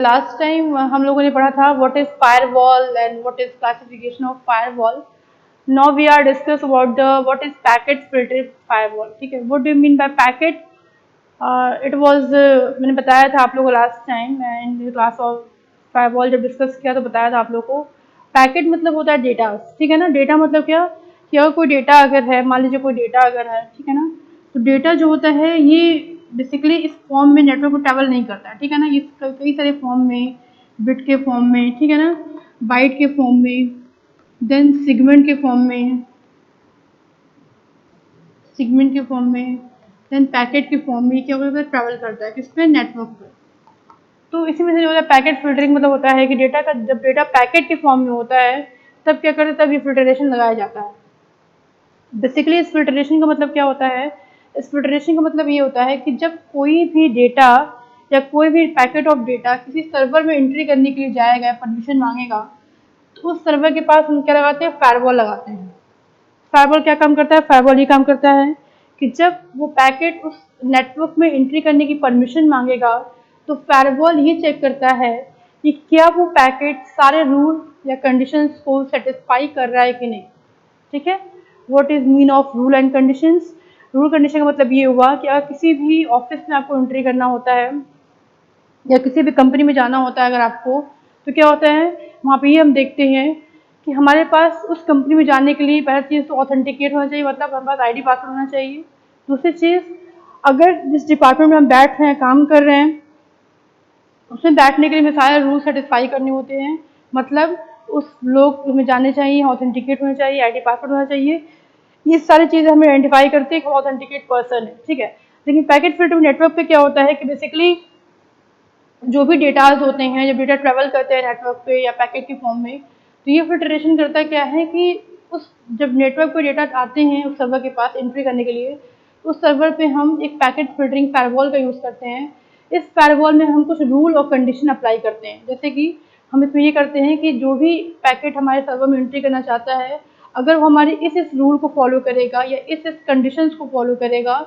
Last time हम लोगों ने पढ़ा था what is firewall and what is classification of firewall. Now we are discuss about the what is packet filtering firewall. ठीक है, what do you mean by packet? It was मैंने बताया था आप लोगों को last time in class of firewall जब discuss किया तो बताया था आप लोगों को. पैकेट मतलब होता है डेटा. ठीक है ना. डेटा मतलब क्या कि अगर कोई डेटा अगर है, मान लीजिए कोई डेटा अगर है, ठीक है ना, तो डेटा जो होता है ये बेसिकली इस फॉर्म में नेटवर्क को ट्रैवल नहीं करता. ठीक है ना. ये कई सारे फॉर्म में, बिट के फॉर्म में, ठीक है ना, बाइट के फॉर्म में, देन सिगमेंट के फॉर्म में, देन पैकेट के फॉर्म में क्या होता है, ट्रैवल करता है किस पे, नेटवर्क पे. तो इसी में से जो होता है पैकेट फिल्टरिंग मतलब होता है कि डेटा का जब डेटा पैकेट के फॉर्म में होता है तब क्या करते हैं, तब ये फिल्टरेशन लगाया जाता है. बेसिकली इस फिल्टरेशन का मतलब क्या होता है? इस फिल्टरेशन का मतलब ये होता है कि जब कोई भी डेटा या कोई भी पैकेट ऑफ डेटा किसी सर्वर में एंट्री करने के लिए जाएगा, परमिशन मांगेगा, तो उस सर्वर के पास हम क्या लगाते हैं, फायरवॉल लगाते हैं. फायरवॉल क्या काम करता है? फायरवॉल ये काम करता है कि जब वो पैकेट उस नेटवर्क में एंट्री करने की परमिशन मांगेगा तो फायरवॉल ये चेक करता है कि क्या वो पैकेट सारे रूल या कंडीशंस को सेटिस्फाई कर रहा है कि नहीं. ठीक है. What is mean of rule and conditions? Rule condition का मतलब ये हुआ कि अगर किसी भी ऑफिस में आपको एंट्री करना होता है या किसी भी कंपनी में जाना होता है अगर आपको, तो क्या होता है वहाँ पे ये हम देखते हैं कि हमारे पास उस कंपनी में जाने के लिए पहली चीज़ तो ऑथेंटिकेट होना चाहिए, मतलब हमारे पास आईडी पासवर्ड होना चाहिए. दूसरी चीज़, अगर जिस डिपार्टमेंट में हम बैठ रहे हैं, काम कर रहे हैं, उसमें बैठने के लिए हमें सारे रूल सेटिस्फाई करने होते हैं. मतलब उस लोग हमें जानने चाहिए, ऑथेंटिकेट होना चाहिए, आईडी पासवर्ड होना चाहिए. ये सारी चीज़ें हमें आइडेंटिफाई करते हैं कि ऑथेंटिकेट पर्सन है. ठीक है. लेकिन पैकेट फिल्टरिंग नेटवर्क पे क्या होता है कि बेसिकली जो भी डेटाज होते हैं, जब डेटा ट्रेवल करते हैं नेटवर्क पे या पैकेट के फॉर्म में, तो ये फिल्टरेशन करता क्या है कि उस जब नेटवर्क पे डेटा आते हैं उस सर्वर के पास एंट्री करने के लिए, तो उस सर्वर पे हम एक पैकेट फिल्टरिंग फायरवॉल का यूज़ करते हैं. इस फायरवॉल में हम कुछ रूल और कंडीशन अप्लाई करते हैं. जैसे कि हम इसमें ये करते हैं कि जो भी पैकेट हमारे सर्वर में एंट्री करना चाहता है, अगर वो हमारे इस रूल को फॉलो करेगा या इस कंडीशंस को फॉलो करेगा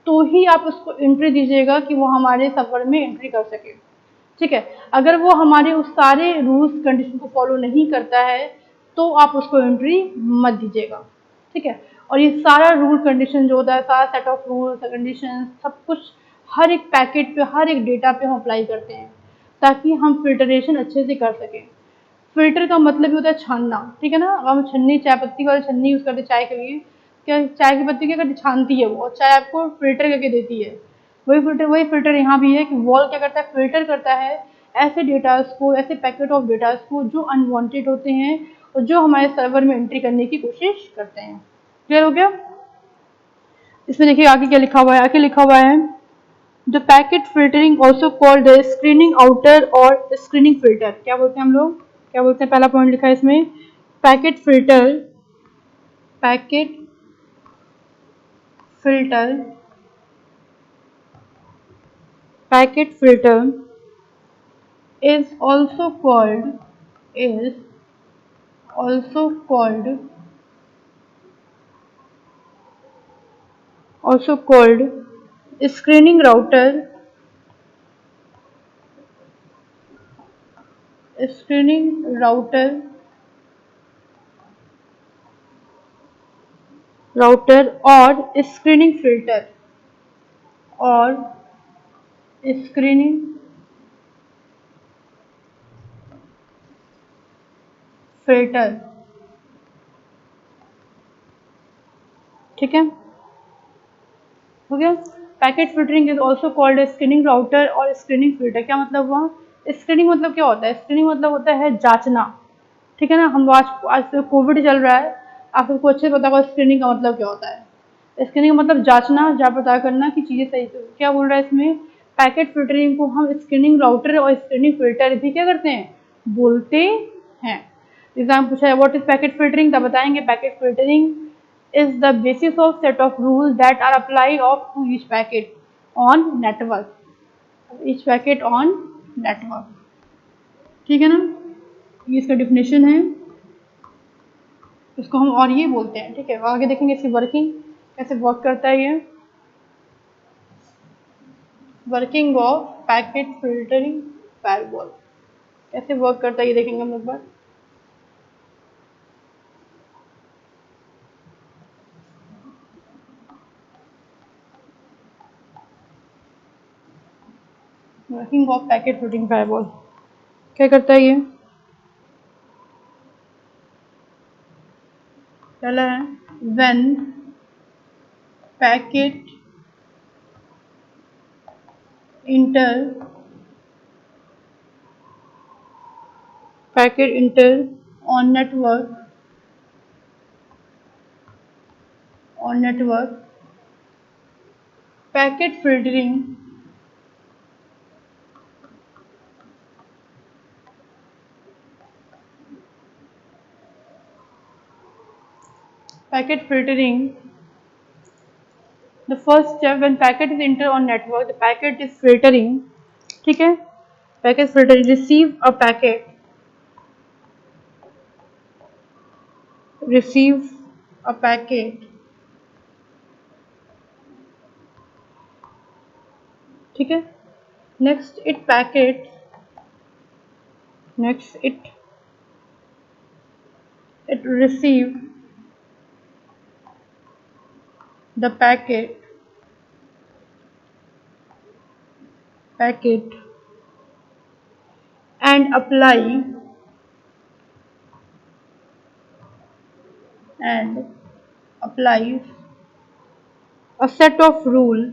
तो ही आप उसको एंट्री दीजिएगा कि वो हमारे सर्वर में एंट्री कर सके. ठीक है. अगर वो हमारे उस सारे रूल्स कंडीशन को फॉलो नहीं करता है तो आप उसको एंट्री मत दीजिएगा. ठीक है. और ये सारा रूल कंडीशन जो होता है, सारा सेट ऑफ रूल्स कंडीशन, सब कुछ हर एक पैकेट पे, हर एक डेटा पे हम अप्लाई करते हैं ताकि हम फिल्टरेशन अच्छे से कर सकें. फिल्टर का मतलब ही होता है छानना. ठीक है ना. अब हम छन्नी, चाय पत्ती वाली छन्नी यूज़ करते चाय के लिए, क्या चाय की पत्ती क्या करती, छानती है वो और चाय आपको फिल्टर करके देती है. वही फिल्टर यहाँ भी है कि वॉल क्या करता है, फिल्टर करता है ऐसे डेटास को, ऐसे पैकेट ऑफ डेटास को जो अनवांटेड होते हैं और जो हमारे सर्वर में एंट्री करने की कोशिश करते हैं. क्लियर हो गया? इसमें देखिए आगे क्या लिखा हुआ है. आगे लिखा हुआ है the packet filtering also called screening outer और स्क्रीनिंग फिल्टर. क्या बोलते हैं हम लोग, क्या बोलते हैं? पहला पॉइंट लिखा है इसमें packet filter. Packet filter packet filter is is also called screening router और स्क्रीनिंग फिल्टर. ठीक है, हो गया. Packet filtering is also called screening router और स्क्रीनिंग फिल्टर. क्या मतलब हुआ? स्क्रीनिंग मतलब क्या होता है? स्क्रीनिंग मतलब होता है जांचना. ठीक है ना. हम आज तो कोविड चल रहा है, आप सबको अच्छे से पता होगा स्क्रीनिंग का मतलब क्या होता है. स्क्रीनिंग का मतलब जांचना, पता करना कि चीज़ें सही. तो क्या बोल रहा है इसमें, पैकेट फिल्टरिंग को हम स्क्रीनिंग राउटर और स्क्रीनिंग फिल्टर भी क्या करते हैं, बोलते हैं. एग्जाम पूछा है व्हाट इज पैकेट फिल्टरिंग, तब बताएंगे packet filtering is the basis of set of rules that are applied of to each packet on network. ठीक है ना. ये इसका डिफिनेशन है, इसको हम और ये बोलते हैं. ठीक है. आगे देखेंगे इसकी वर्किंग कैसे वर्क करता है. ये working of packet filtering, firewall. कैसे वर्क करता है ये देखेंगे हम एक बार। Working of packet filtering firewall क्या करता है ये? पहला है when packet enter on network packet filtering the first step when packet is enter on network, the packet is filtering, ठीक है, packet filtering receive a packet ठीक है, next it receive the packet and applies a set of rule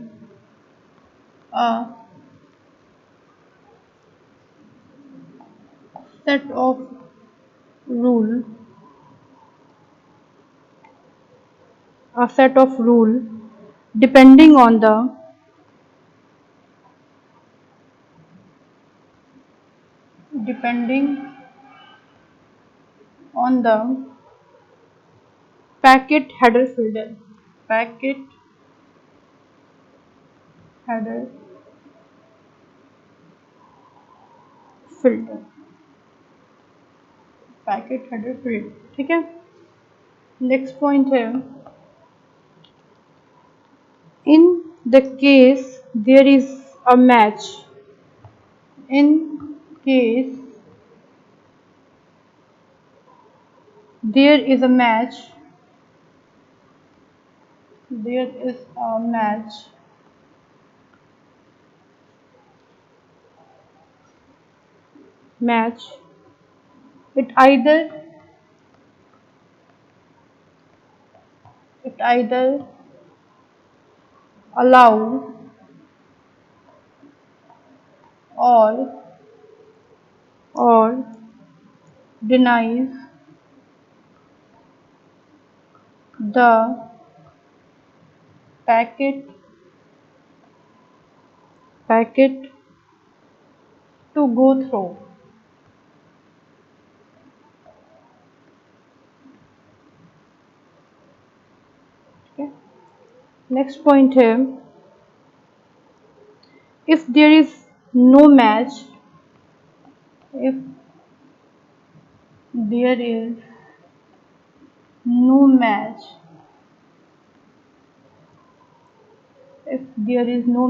a set of rule depending on the packet header filter packet header filter ठीक है। Next point है in the case there is a match it either allow or denies the packet to go through। Next point है if there is no match if there is no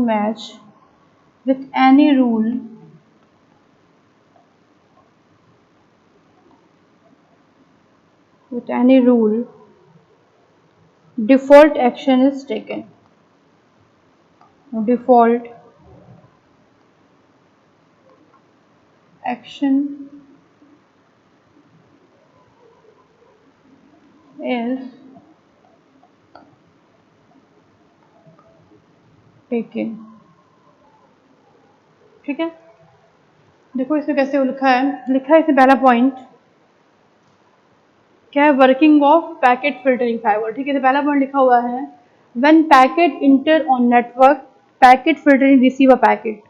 match with any rule default action is taken is taken ठीक है। देखो इसमें कैसे लिखा है इसमें पहला पॉइंट क्या है, working of packet filtering firewall. ठीक है, तो पहला पॉइंट लिखा हुआ है when packet inter on network packet filtering receive a packet.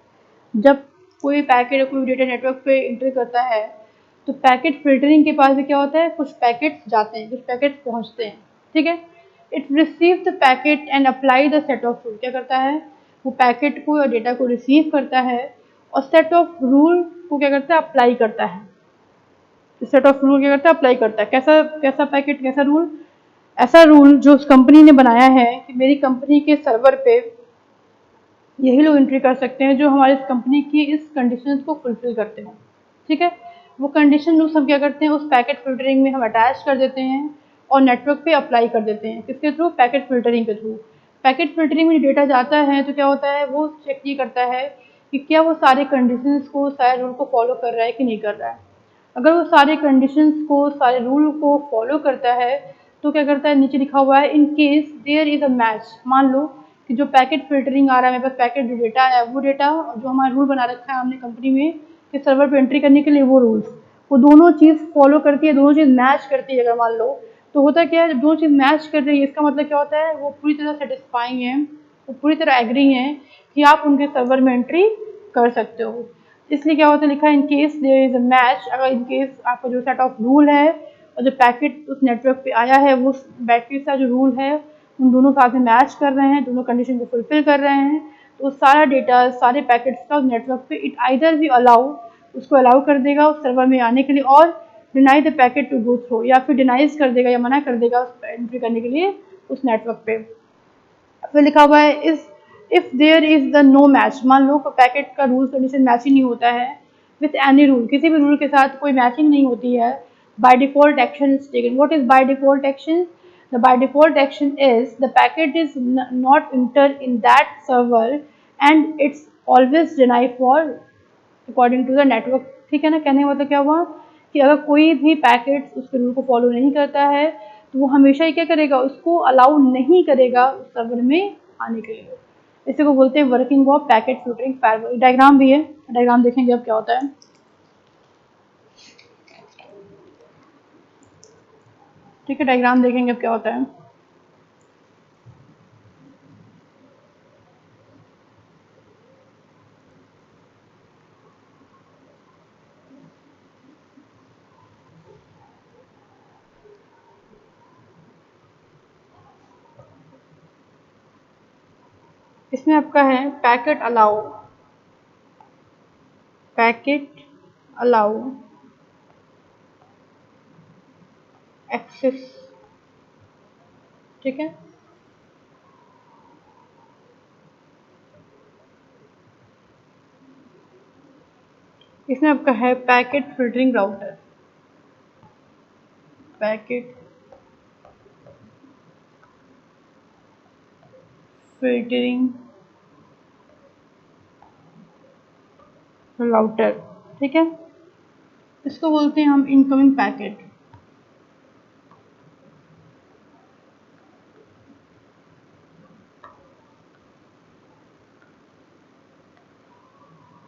जब कोई पैकेट या कोई डेटा नेटवर्क पे इंटर करता है तो पैकेट फिल्टरिंग के पास भी क्या होता है, कुछ पैकेट्स जाते हैं, कुछ पैकेट्स पहुंचते हैं। ठीक है, it receive the packet and apply the set of rule. क्या करता है, वो पैकेट को या डेटा को रिसीव करता है और सेट ऑफ रूल को क्या करता है, अप्लाई करता है। सेट ऑफ रूल क्या करता है, अप्लाई करता है। कैसा पैकेट, कैसा रूल, ऐसा रूल जो उस कंपनी ने बनाया है कि मेरी कंपनी के सर्वर पे यही लोग एंट्री कर सकते हैं जो हमारी इस कंपनी की इस कंडीशंस को फुलफिल करते हैं। ठीक है, वो कंडीशन लोग सब क्या करते हैं, उस पैकेट फिल्टरिंग में हम अटैच कर देते हैं और नेटवर्क पे अप्लाई कर देते हैं। किसके थ्रू? पैकेट फिल्टरिंग के थ्रू। पैकेट फिल्टरिंग में डेटा जाता है तो क्या होता है, वो चेक ये करता है कि क्या वो सारे कंडीशंस को, सारे रूल को फॉलो कर रहा है कि नहीं कर रहा है। अगर वो सारे कंडीशंस को, सारे रूल को फॉलो करता है तो क्या करता है, नीचे लिखा हुआ है in case there is a match. मान लो कि जो पैकेट फिल्टरिंग आ रहा है मेरे पास, पैकेट जो डेटा है, वो डेटा जो हमारा रूल बना रखा है हमने कंपनी में कि सर्वर पे एंट्री करने के लिए, वो रूल्स, वो दोनों चीज़ फॉलो करती है, दोनों चीज़ मैच करती है। अगर मान लो तो होता क्या है, जब दोनों चीज़ मैच कर रही है इसका मतलब क्या होता है, वो पूरी तरह सेटिस्फाइंग है, वो पूरी तरह एग्री है कि आप उनके सर्वर में एंट्री कर सकते हो। इसलिए क्या होता है, लिखा है in case there is a match. अगर इन केस आपका जो सेट ऑफ रूल है और जो पैकेट उस नेटवर्क पे आया है, वो बैटरी का जो रूल है उन दोनों साथ में मैच कर रहे हैं, दोनों कंडीशन को फुलफिल कर रहे हैं, तो सारा डेटा, सारे पैकेट्स का उस नेटवर्क पे इट आइदर भी अलाउ, उसको अलाउ कर देगा उस सर्वर में आने के लिए, और deny the packet to go through, या फिर डिनाइज कर देगा या मना कर देगा उस एंट्री करने के लिए उस नेटवर्क पे। फिर लिखा हुआ है इस if there is the no match. मान लो पैकेट का रूल कंडीशन मैच ही नहीं होता है विथ एनी रूल, किसी भी रूल के साथ कोई मैचिंग नहीं होती है, by default action is taken. What is by default action? The by default action is the packet is not enter in that server and it's always deny for according to the network. ठीक है ना, कहने का मतलब क्या हुआ कि अगर कोई भी पैकेट उसके रूल को फॉलो नहीं करता है तो वो हमेशा ही क्या करेगा, उसको अलाउ नहीं करेगा उस सर्वर में आने के लिए। इसी को बोलते हैं working of packet filtering firewall. Diagram भी है, डायग्राम देखेंगे अब क्या होता है। ठीक है, डायग्राम देखेंगे अब क्या होता है। इसमें आपका है packet allow, packet allow access. ठीक है, इसमें आपका है packet filtering router, packet filtering router. ठीक है, इसको बोलते हैं हम इनकमिंग पैकेट।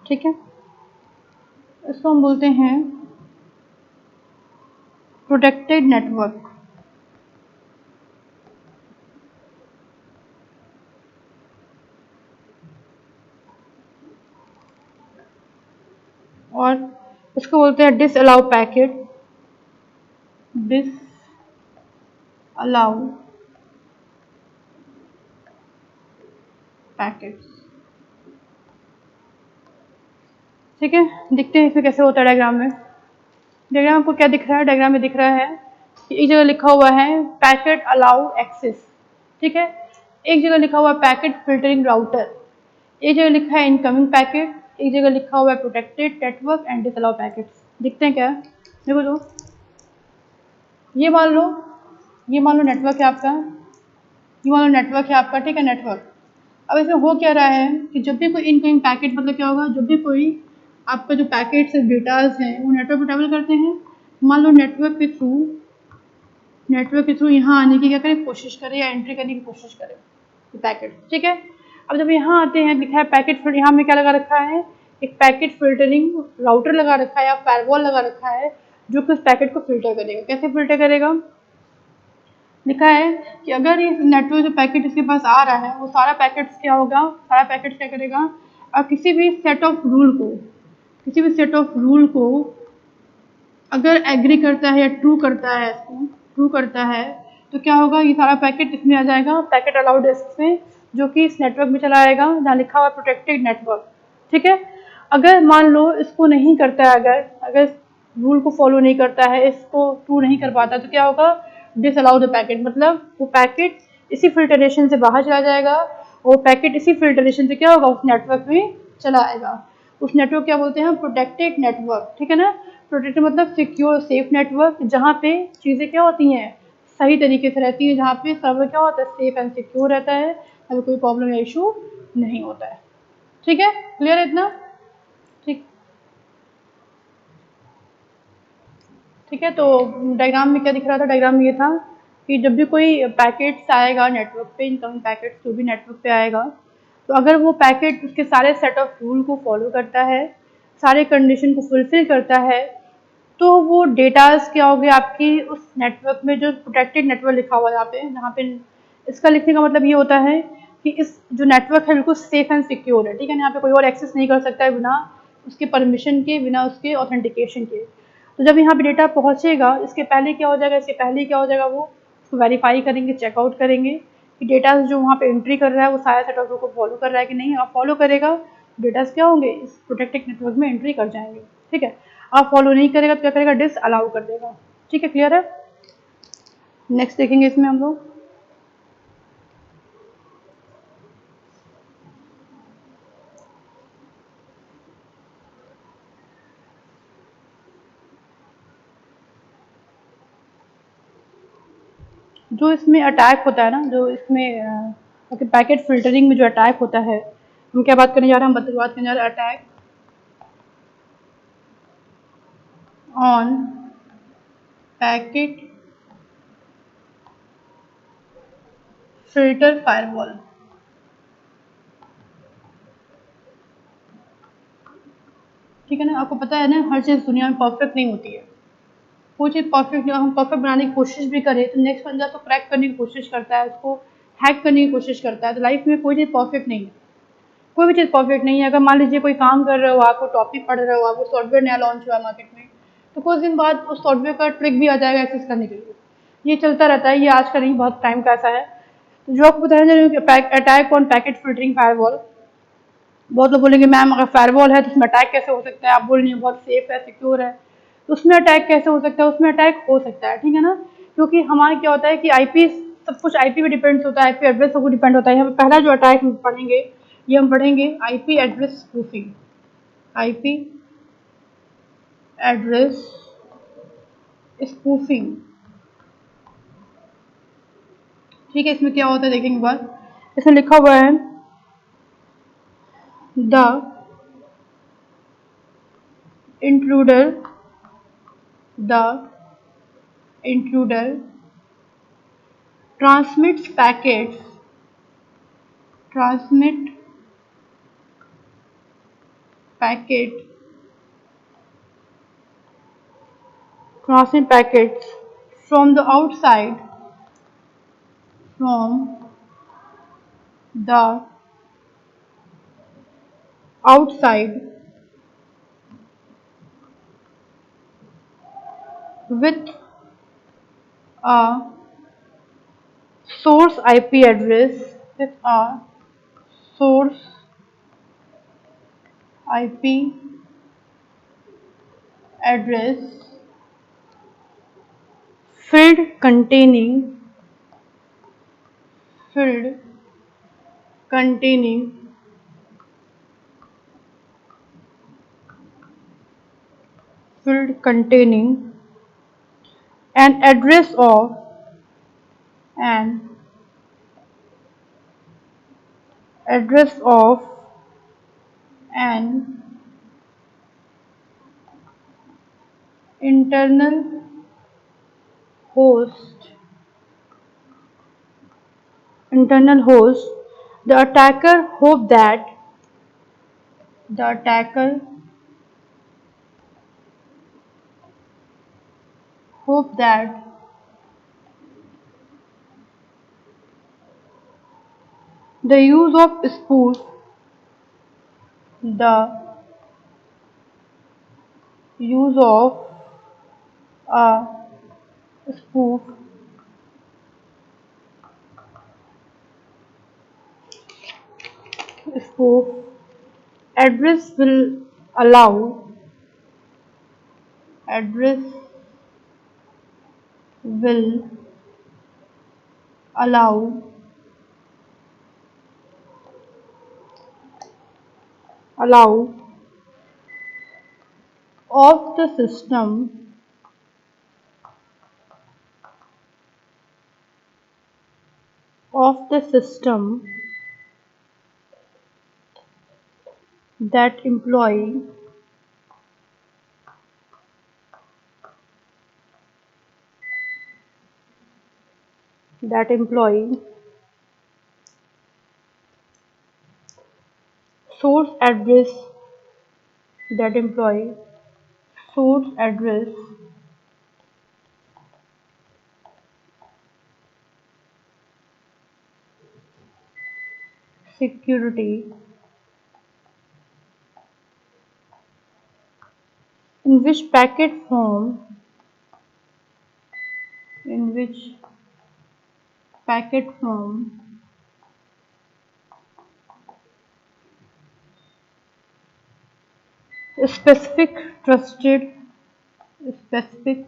ठीक है, इसको हम बोलते हैं प्रोटेक्टेड नेटवर्क। और इसको बोलते हैं disallow packet, disallow packets. ठीक है, देखते हैं इसमें कैसे होता है डायग्राम में। डायग्राम आपको क्या दिख रहा है, डायग्राम में दिख रहा है कि एक जगह लिखा हुआ है पैकेट अलाउ एक्सेस। ठीक है, एक जगह लिखा हुआ है पैकेट फिल्टरिंग राउटर, एक जगह लिखा है इनकमिंग पैकेट, एक जगह लिखा हुआ है protected network and disallow packets. दिखते हैं क्या? देखो तो, ये मान लो, ये मान लो नेटवर्क है आपका, ये मान लो नेटवर्क है आपका। ठीक है, नेटवर्क। अब इसमें हो क्या रहा है कि जब भी कोई इनकमिंग पैकेट, मतलब क्या होगा, जब भी कोई आपका जो पैकेट्स डेटाज हैं वो नेटवर्क पर ट्रैवल करते हैं, मान लो नेटवर्क के थ्रू यहाँ आने की क्या करें, कोशिश करें या एंट्री करने की कोशिश करें पैकेट। ठीक है, अब जब यहाँ आते हैं, लिखा है पैकेट फिल्टर, यहाँ में क्या लगा रखा है, एक पैकेट फिल्टरिंग राउटर लगा रखा है या फायरवॉल लगा रखा है जो कि उस पैकेट को फिल्टर करेगा। कैसे फिल्टर करेगा? लिखा है कि अगर ये नेटवर्क जो पैकेट इसके पास आ रहा है वो सारा पैकेट्स क्या होगा, सारा पैकेट्स क्या करेगा, और किसी भी सेट ऑफ रूल को, किसी भी सेट ऑफ रूल को अगर एग्री करता है या ट्रू करता है, इसको ट्रू करता है तो क्या होगा, ये सारा पैकेट इसमें आ जाएगा, पैकेट अलाउड डिस्क में, जो कि इस नेटवर्क में चला आएगा जहाँ लिखा हुआ प्रोटेक्टेड नेटवर्क। ठीक है, अगर मान लो इसको नहीं करता है, अगर अगर रूल को फॉलो नहीं करता है, इसको ट्रू नहीं कर पाता, तो क्या होगा, डिसअलाउ द पैकेट, मतलब वो पैकेट इसी फिल्टरेशन से बाहर चला जाएगा वो पैकेट इसी फिल्ट्रेशन से क्या होगा, उस नेटवर्क में चला आएगा। उस नेटवर्क क्या बोलते हैं, प्रोटेक्टेड नेटवर्क, ठीक है ना। प्रोटेक्टेड मतलब सिक्योर सेफ नेटवर्क, जहाँ पे चीज़ें क्या होती हैं, सही तरीके से रहती है, जहाँ पे सर्वर क्या होता है, सेफ एंड सिक्योर रहता है, अभी कोई प्रॉब्लम या इशू नहीं होता है। ठीक है, क्लियर है इतना? ठीक, ठीक है। तो डायग्राम में क्या दिख रहा था, डायग्राम में ये था कि जब भी कोई पैकेट्स आएगा नेटवर्क पे, इनकमिंग पैकेट्स जो भी नेटवर्क पे आएगा, तो अगर वो पैकेट उसके सारे सेट ऑफ रूल को फॉलो करता है, सारे कंडीशन को फुलफिल करता है, तो वो डेटास क्या हो गए आपकी उस नेटवर्क में, जो प्रोटेक्टेड नेटवर्क लिखा हुआ है यहाँ पे, जहाँ पे इसका लिखने का मतलब ये होता है कि इस जो नेटवर्क है बिल्कुल सेफ एंड सिक्योर है, ठीक है ना। यहाँ पे कोई और एक्सेस नहीं कर सकता है बिना उसके परमिशन के, बिना उसके ऑथेंटिकेशन के। तो जब यहाँ पे डेटा पहुँचेगा, इसके पहले क्या हो जाएगा, इसके पहले क्या हो जाएगा, वो उसको वेरीफाई करेंगे, चेकआउट करेंगे कि डेटा जो वहाँ पे एंट्री कर रहा है वो सारा सेट ऑफ रूल को फॉलो कर रहा है कि नहीं। आप फॉलो करेगा, डेटास क्या होंगे इस प्रोटेक्टेड नेटवर्क में एंट्री कर जाएंगे, ठीक है। आप फॉलो नहीं करेगा तो क्या करेगा, डिस अलाउ कर देगा। ठीक है, क्लियर है। नेक्स्ट देखेंगे इसमें हम लोग, जो इसमें अटैक होता है ना, जो इसमें पैकेट फिल्टरिंग में जो अटैक होता है, हम क्या बात करने जा रहे हैं, हम बात करने जा रहे हैं attack on packet filter firewall. ठीक है ना, आपको पता है ना, हर चीज़ दुनिया में परफेक्ट नहीं होती है। कोई चीज़ परफेक्ट, हम परफेक्ट बनाने की कोशिश भी करें तो नेक्स्ट बंदा तो क्रैक करने की कोशिश करता है, उसको हैक करने की कोशिश करता है। तो लाइफ में कोई चीज़ परफेक्ट नहीं है, कोई भी चीज़ परफेक्ट नहीं है। अगर मान लीजिए कोई काम कर रहे हो, आपको टॉपिक पढ़ रहे हो, आपको सॉफ्टवेयर नया लॉन्च हुआ मार्केट में, तो कुछ दिन बाद उस सॉफ्टवेयर का ट्रिक भी आ जाएगा एक्सेस करने के लिए। ये चलता रहता है, ये आज का नहीं, बहुत टाइम का ऐसा है। तो जो आपको बताना चाह रही हूँ, attack on packet filtering firewall. बहुत लोग बोलेंगे मैम अगर फायरवॉल है तो उसमें अटैक कैसे हो सकता है, आप बोल रही हैं बहुत सेफ है, सिक्योर है, तो उसमें अटैक कैसे हो सकता है, उसमें अटैक हो सकता है, ठीक है ना। क्योंकि हमारा क्या होता है कि आईपी, सब कुछ आईपी पे डिपेंड होता है, आईपी एड्रेस सब कुछ डिपेंड होता है। यहाँ पे पहला जो अटैक हम पढ़ेंगे, ये हम पढ़ेंगे IP address spoofing. IP address spoofing, ठीक है। इसमें क्या होता है देखेंगे बात, इसमें लिखा हुआ है the intruder, the intruder transmits packets, transmit packet, transmit packets from the outside, from the outside with a source IP address, with a source IP address filled containing, filled containing filled containing an address of, an address of an internal host, internal host. The attacker hope that, the attacker hope that the use of spoof, the use of a spoof spoof address will allow, address will allow allow of the system of the system that employ that employ source address that employ source address security in which packet form in which packet form specific trusted specific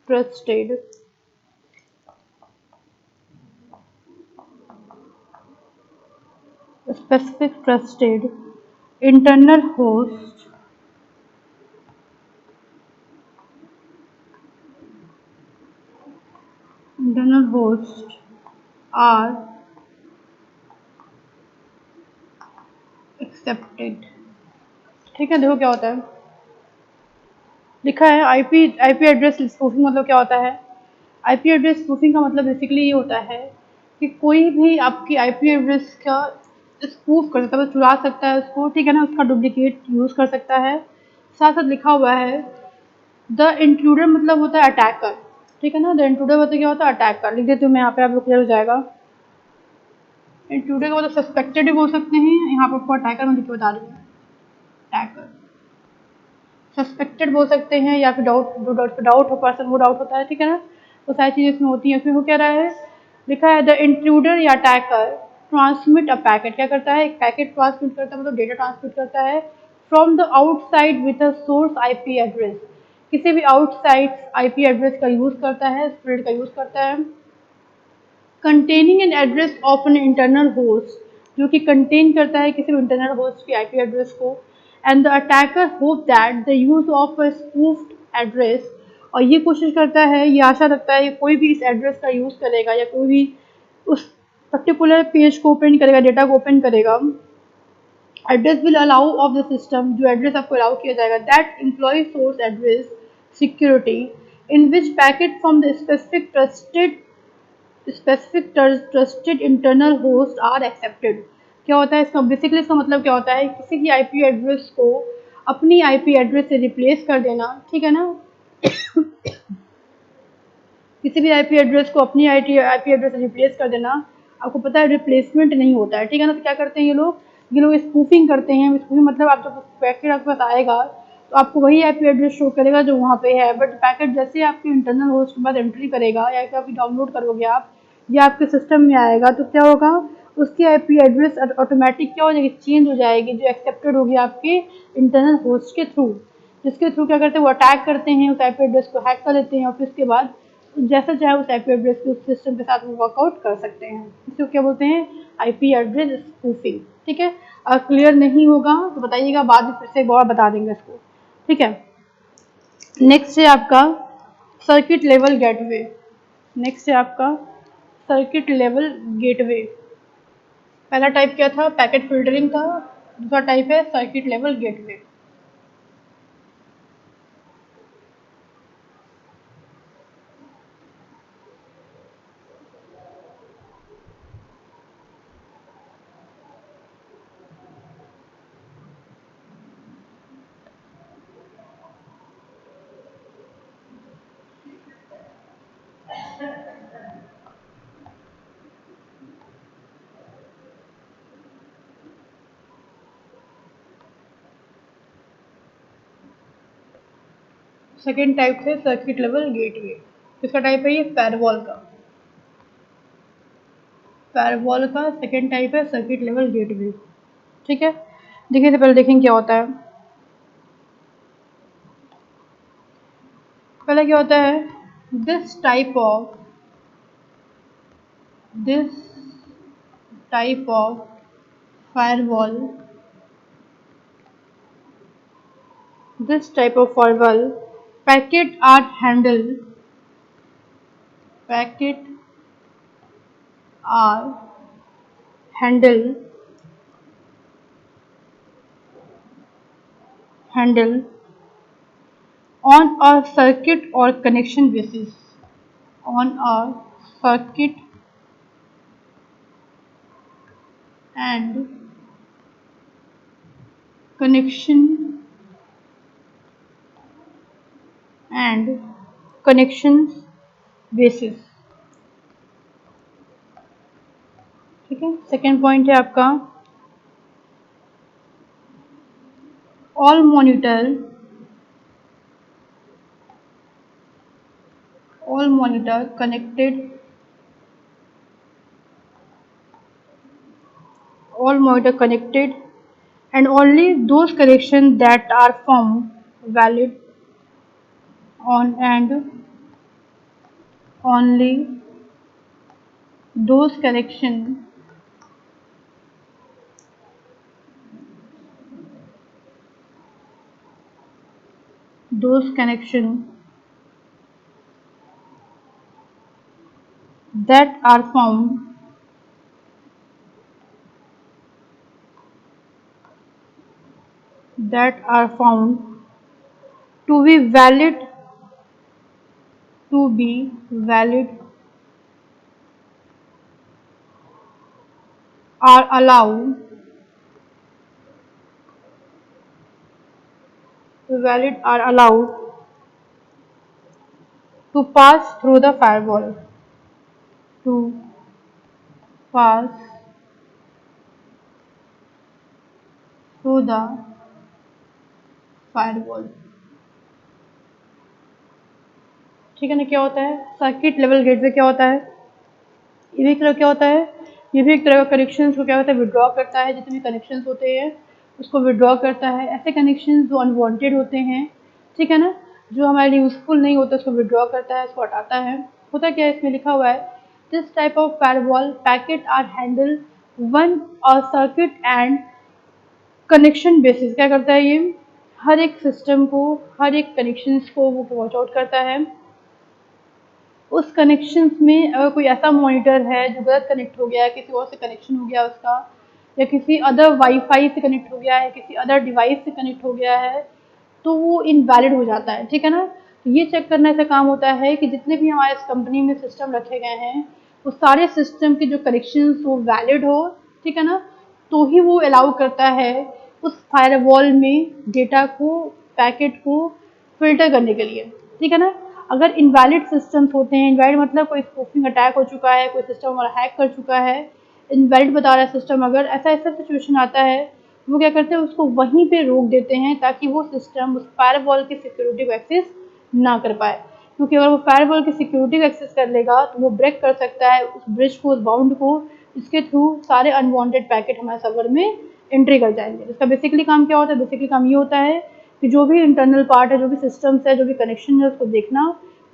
trusted specific trusted internal host internal hosts are accepted। ठीक है, देखो क्या होता है, लिखा है IP address spoofing मतलब क्या होता है। आईपी एड्रेस स्पूफिंग का मतलब बेसिकली ये होता है कि कोई भी आपकी आईपी एड्रेस का स्पूफ कर सकता है, मतलब चुरा सकता है उसको, ठीक है ना, उसका डुप्लीकेट यूज़ कर सकता है। साथ साथ लिखा हुआ है द इंट्रूडर मतलब होता है अटैकर, ठीक है ना, द इंट्रूडर मतलब क्या होता है अटैकर। लिख देती हूँ मैं यहाँ पे, आप लोग क्लियर हो जाएगा। इंट्रूडर का मतलब सस्पेक्टेड भी बोल सकते हैं, यहाँ पर आपको अटैकर में लिख के बता रही हूँ, अटैकर सस्पेक्टेड बोल सकते हैं, या फिर डाउट हो पर्सन, वो डाउट होता है, ठीक है ना, तो सारी चीज़ें इसमें होती हैं। इसमें वो कह रहा है, लिखा है द इंट्रूडर या अटैकर ट्रांसमिट अ पैकेट, क्या करता है, एक पैकेट ट्रांसमिट करता है, मतलब डेटा ट्रांसमिट करता है from the outside with a source IP address, किसी भी आउटसाइड आईपी एड्रेस का यूज़ करता है, स्प्रेड का यूज़ करता है। Containing an address of an internal host, जो कि कंटेन करता है किसी भी इंटरनल होस्ट की आईपी एड्रेस को। And the attacker hope that the use of a spoofed address, और ये कोशिश करता है, ये आशा रखता है कि कोई भी इस एड्रेस का यूज़ करेगा या कोई भी उस पर्टिकुलर पेज को ओपन करेगा, डेटा को ओपन करेगा। Address will allow of the system, जो एड्रेस आपको अलाउ किया जाएगा, that employ source address security in which packet from the specific trusted internal host are accepted. क्या होता है इसका, बेसिकली इसका मतलब क्या होता है, किसी की आईपी एड्रेस को अपनी आईपी एड्रेस से रिप्लेस कर देना, ठीक है ना, किसी भी आईपी एड्रेस को अपनी आईपी एड्रेस से रिप्लेस कर देना। आपको पता है रिप्लेसमेंट नहीं होता है, ठीक है ना, तो क्या करते हैं ये लोग स्पूफिंग करते हैं। स्पूफिंग मतलब आप जब पैकेट आपके पास आएगा तो आपको वही आईपी एड्रेस शो करेगा जो वहाँ पे है, बट पैकेट जैसे आपके इंटरनल होस्ट के बाद एंट्री करेगा या कभी डाउनलोड करोगे आप या आपके सिस्टम में आएगा, तो क्या होगा, उसकी आईपी एड्रेस ऑटोमेटिक क्या हो जाएगी, चेंज हो जाएगी, जो एक्सेप्टेड होगी आपके इंटरनल होस्ट के थ्रू, जिसके थ्रू क्या करते हैं वो अटैक करते हैं, उस आईपी एड्रेस को हैक कर लेते हैं और फिर उसके बाद जैसा चाहे उस आईपी एड्रेस को उस सिस्टम के साथ वो वर्कआउट कर सकते हैं। इसको क्या बोलते हैं, आईपी एड्रेस स्पूफिंग। ठीक है, अगर क्लियर नहीं होगा तो बताइएगा, बाद में फिर से एक बार बता देंगे इसको। ठीक है, नेक्स्ट है आपका सर्किट लेवल गेटवे। नेक्स्ट है आपका सर्किट लेवल गेटवे। पहला टाइप क्या था, पैकेट फिल्टरिंग था, दूसरा टाइप है circuit level gateway. Second type है सर्किट लेवल गेटवे। किसका टाइप है ये, फायरवॉल का। फायरवॉल का सेकेंड टाइप है सर्किट लेवल गेटवे। ठीक है, देखिए से पहले देखेंगे क्या होता है। पहले क्या होता है, this type of firewall. This type of firewall, packet are handled. Packet are handled handled on a circuit or connection basis. On a circuit and connection and connections basis. ठीक है, सेकेंड पॉइंट है आपका all monitor connected and only those connections that are found valid on and only those connections that are found to be valid are allowed to pass through the firewall. To pass through the firewall. ठीक है ना, क्या होता है circuit level gateway? क्या होता है ये भी एक तरह क्या होता है, ये भी एक तरह का कनेक्शन को क्या होता है विड्रॉ करता है, जितने कनेक्शंस होते हैं उसको विड्रॉ करता है। ऐसे कनेक्शंस जो अनवांटेड होते हैं, ठीक है ना, जो हमारे लिए यूजफुल नहीं होता उसको विड्रॉ करता है, उसको हटाता है। होता क्या है, इसमें लिखा हुआ है this type of firewall packet are handle one और सर्किट एंड कनेक्शन बेसिस। क्या करता है ये, हर एक सिस्टम को, हर एक कनेक्शंस को वो वॉच आउट करता है। उस कनेक्शंस में अगर कोई ऐसा मॉनिटर है जो गलत कनेक्ट हो गया है, किसी और से कनेक्शन हो गया उसका, या किसी अदर वाईफाई से कनेक्ट हो गया है, किसी अदर डिवाइस से कनेक्ट हो गया है, तो वो इनवैलिड हो जाता है। ठीक है ना, तो ये चेक करने से काम होता है कि जितने भी हमारे इस कंपनी में सिस्टम रखे गए हैं वो सारे सिस्टम के जो कनेक्शंस वो वैलिड हो, ठीक है ना, तो ही वो अलाउ करता है उस फायरवॉल में डेटा को, पैकेट को फिल्टर करने के लिए। ठीक है ना, अगर इनवैलिड सिस्टम्स होते हैं, इनवैलिड मतलब कोई स्पूफिंग अटैक हो चुका है, कोई सिस्टम हमारा हैक कर चुका है, इनवैलिड बता रहा है सिस्टम, अगर ऐसा ऐसा सिचुएशन आता है वो क्या करते हैं उसको वहीं पे रोक देते हैं ताकि वो सिस्टम उस फायरवॉल की सिक्योरिटी को एक्सेस ना कर पाए। क्योंकि अगर वो फायरवॉल की सिक्योरिटी को एक्सेस कर लेगा तो वो ब्रेक कर सकता है उस ब्रिज को, उस बाउंड को, जिसके थ्रू सारे अनवांटेड पैकेट हमारे सर्वर में एंट्री कर जाएंगे। इसका बेसिकली काम क्या होता है, बेसिकली काम ये होता है कि जो भी इंटरनल पार्ट है, जो भी सिस्टम्स है, जो भी कनेक्शन है, उसको देखना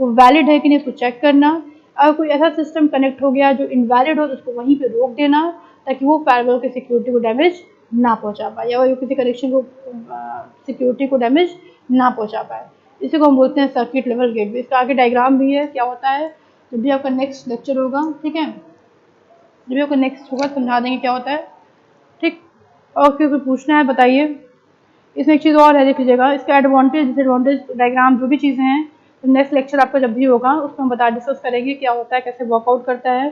वो वैलिड है कि नहीं, उसको चेक करना। अगर कोई ऐसा सिस्टम कनेक्ट हो गया जो इनवैलिड हो तो उसको वहीं पे रोक देना ताकि वो फायरवॉल की सिक्योरिटी को डैमेज ना पहुंचा पाए, या वो किसी कनेक्शन को सिक्योरिटी को डैमेज ना पहुंचा पाए। इसी को हम बोलते हैं सर्किट लेवल गेटवे। इसका आगे डायग्राम भी है, क्या होता है जब भी आपका नेक्स्ट लेक्चर होगा, ठीक है, जब भी आपका नेक्स्ट होगा समझा देंगे क्या होता है। ठीक, और क्योंकि पूछना है बताइए। इसमें एक चीज़ और है, देख लीजिएगा, इसका एडवांटेज डिसएडवांटेज डायग्राम जो भी चीज़ें हैं तो नेक्स्ट लेक्चर आपका जब भी होगा उसमें हम डिस्कस करेंगे क्या होता है, कैसे वर्कआउट करता है।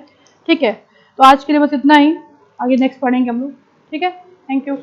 ठीक है, तो आज के लिए बस इतना ही, आगे नेक्स्ट पढ़ेंगे हम लोग। ठीक है, थैंक यू।